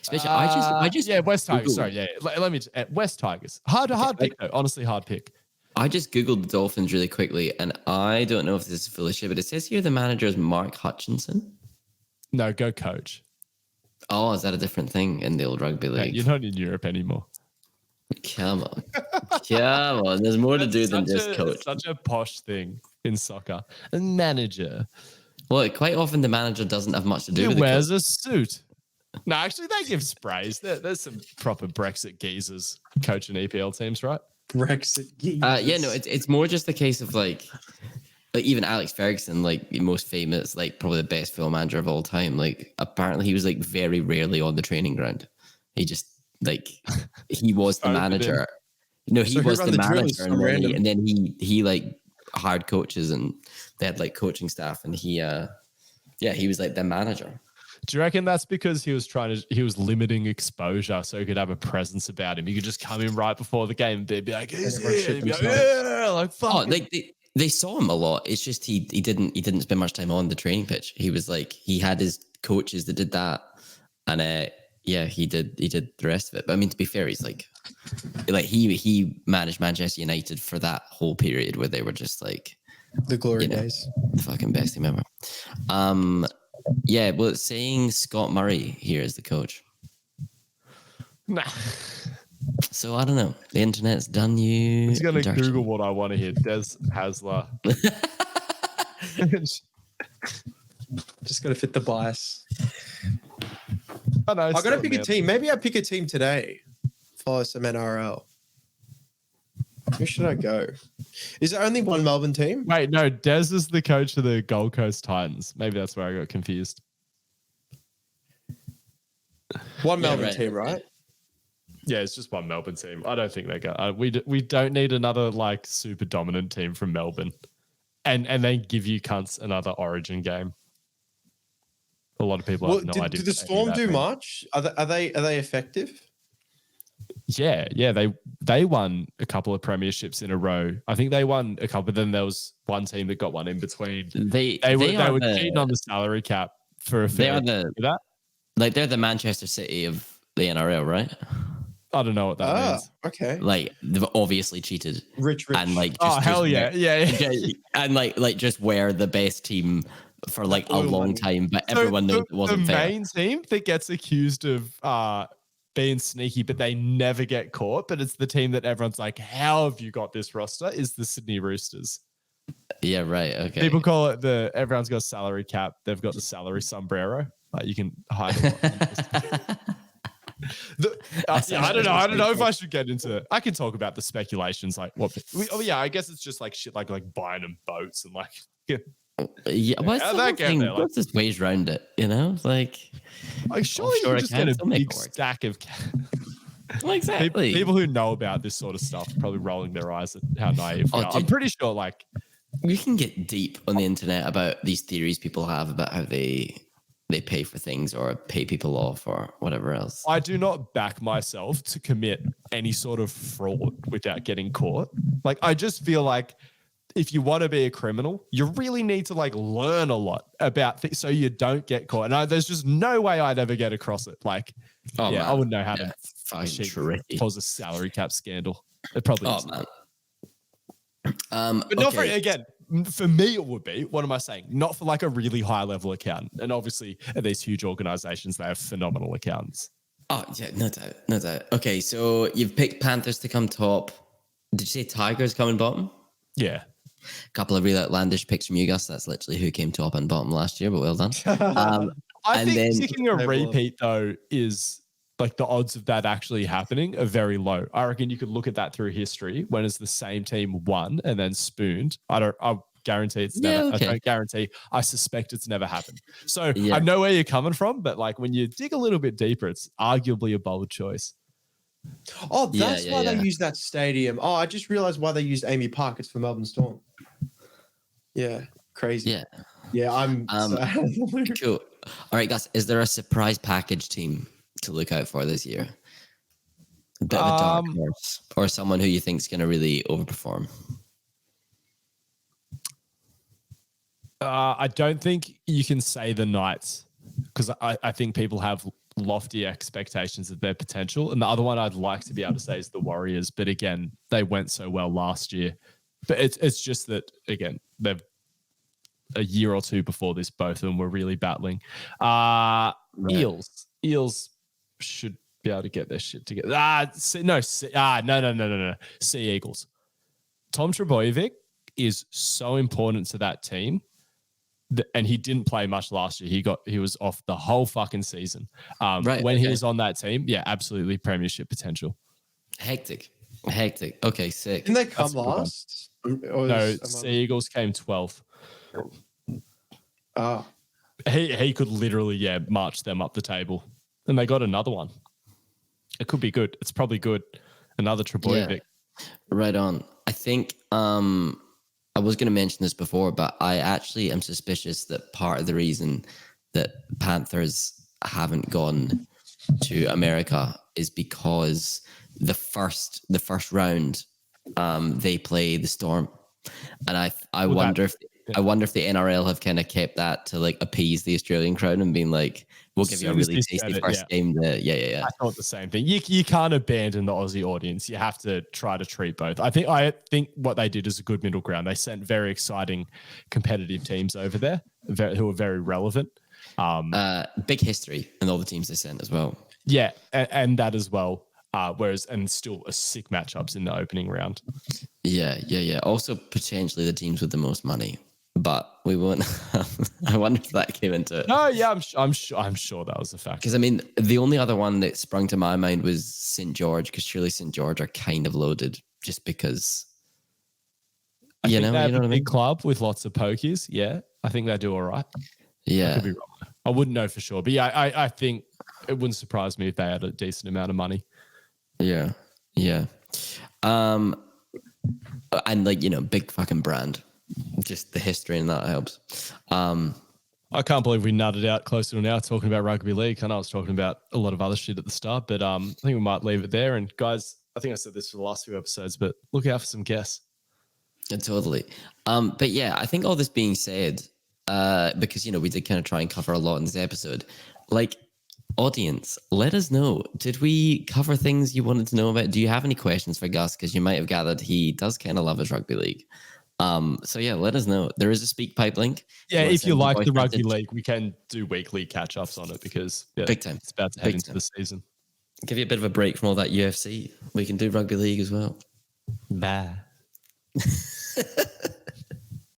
Especially, I just West Tigers. Sorry, yeah. Let me West Tigers. Hard pick though. Honestly, hard pick. I just googled the Dolphins really quickly, and I don't know if this is full of shit, but it says here the manager is Mark Hutchinson. No, go coach. Oh, is that a different thing in the old rugby league? You're not in Europe anymore. Come on. There's more to do than just coach. It's such a posh thing in soccer. A manager. Well, quite often the manager doesn't have much to do with it. He wears a suit. No, actually, they give sprays. There's some proper Brexit geezers coaching EPL teams, right? Brexit geezers. Yeah, no, it's more just the case of like even Alex Ferguson, like the most famous, like probably the best film manager of all time. Like apparently he was like very rarely on the training ground. He just like he was the manager. No, he was the manager, and then he like hired coaches, and they had like coaching staff, and he was like the manager. Do you reckon that's because he was limiting exposure so he could have a presence about him? He could just come in right before the game and they'd be like, like fuck. Oh, like they saw him a lot. It's just he didn't spend much time on the training pitch. He was like, he had his coaches that did that, and he did the rest of it. But I mean, to be fair, he's like he managed Manchester United for that whole period where they were just like the glory days, the fucking best team ever. Yeah, well, it's saying Scott Murray here as the coach. Nah. So I don't know. The internet's done you. He's going to Google what I want to hear. Des Hasler. Just got to fit the bias. I know. I got to pick a team. Maybe I pick a team today. Follow some NRL. Who should I go? Is there only one Melbourne team? Wait, no. Des is the coach of the Gold Coast Titans. Maybe that's where I got confused. One Melbourne team, right? Yeah, it's just one Melbourne team. I don't think they go. We don't need another like super dominant team from Melbourne, and then give you cunts another Origin game. A lot of people have no idea. Did the Storm do much? Are they effective? Yeah, they won a couple of premierships in a row. I think they won a couple. Then there was one team that got one in between. They were cheating on the salary cap for a fair. They're the Manchester City of the NRL, right? I don't know what that means. Okay. Like they've obviously cheated. Rich. And like hell yeah. And like just were the best team for like a long time, but everyone knows it wasn't fair. The main team that gets accused of being sneaky, but they never get caught. But it's the team that everyone's like, how have you got this roster? Is the Sydney Roosters. Yeah, right. Okay. People call it everyone's got a salary cap. They've got the salary sombrero. Like you can hide a lot. I don't know if I should get into it. I can talk about the speculations, like what. I guess it's just like shit, like buying them boats and like. Yeah, well, what's this ways around it? You know, like surely you just get a big stack of. Well, exactly. People who know about this sort of stuff are probably rolling their eyes at how naive we are. I'm pretty sure, like, you can get deep on the internet about these theories people have about how they they pay for things or pay people off or whatever else. I do not back myself to commit any sort of fraud without getting caught. Like, I just feel like if you want to be a criminal, you really need to like learn a lot about things so you don't get caught. And there's just no way I'd ever get across it. Like, man. I wouldn't know how to cause a salary cap scandal. It probably is. Man. But not for, again, for me, it would be, what am I saying? Not for like a really high level accountant. And obviously at these huge organizations, they have phenomenal accountants. Oh yeah, no doubt. Okay, so you've picked Panthers to come top. Did you say Tigers coming bottom? Yeah. A couple of really outlandish picks from you, Gus. That's literally who came top and bottom last year, but well done. I think picking a repeat, though, is like the odds of that actually happening are very low. I reckon you could look at that through history when it's the same team won and then spooned. I guarantee it's never. Okay. I don't guarantee. I suspect it's never happened. So I know where you're coming from, but like when you dig a little bit deeper, it's arguably a bold choice. Oh, that's why they use that stadium. Oh, I just realized why they used Amy Park. It's for Melbourne Storm. Yeah, crazy. Yeah, I'm cool. All right, guys, is there a surprise package team to look out for this year? A bit of a dark horse, or someone who you think is going to really overperform? I don't think you can say the Knights because I think people have lofty expectations of their potential. And the other one I'd like to be able to say is the Warriors. But again, they went so well last year. But it's just that, again, they've a year or two before this, both of them were really battling. Eels should be able to get their shit together. No. Sea Eagles. Tom Trbojevic is so important to that team. And he didn't play much last year. He was off the whole fucking season. He was on that team, absolutely premiership potential. Hectic. Okay, sick. Didn't they come last? No, Sea Eagles came 12th. He could literally march them up the table, and they got another one. It could be good. It's probably good. Another Trbojevic. Right on. I think I was going to mention this before, but I actually am suspicious that part of the reason that Panthers haven't gone to America is because the first round they play the Storm, and I wonder if the NRL have kind of kept that to like appease the Australian crowd and being like, we'll give you a really tasty first game. I thought the same thing. You can't abandon the Aussie audience. You have to try to treat both. I think what they did is a good middle ground. They sent very exciting competitive teams over there who are very relevant. Big history in all the teams they sent as well. Yeah, and that as well. And still a sick matchups in the opening round. Yeah. Also potentially the teams with the most money. But we won't. I wonder if that came into it. No, yeah, I'm sure that was a fact. Because I mean, the only other one that sprung to my mind was St. George, because surely St. George are kind of loaded, just because. You know what I mean? Big club with lots of pokies. Yeah, I think they do all right. Yeah, I could be wrong. I wouldn't know for sure, but yeah, I think it wouldn't surprise me if they had a decent amount of money. Yeah. And big fucking brand. Just the history and that helps. I can't believe we nutted out close to an hour talking about rugby league. I know I was talking about a lot of other shit at the start, but I think we might leave it there. And guys, I think I said this for the last few episodes, but look out for some guests. Totally. But yeah, I think all this being said, because we did kind of try and cover a lot in this episode. Like, audience, let us know. Did we cover things you wanted to know about? Do you have any questions for Gus? Because you might have gathered he does kind of love his rugby league. So yeah, let us know. There is a SpeakPipe link. Yeah, if you like the rugby league, we can do weekly catch-ups on it because big time. It's about to head into the season. Give you a bit of a break from all that UFC. We can do rugby league as well. Bye.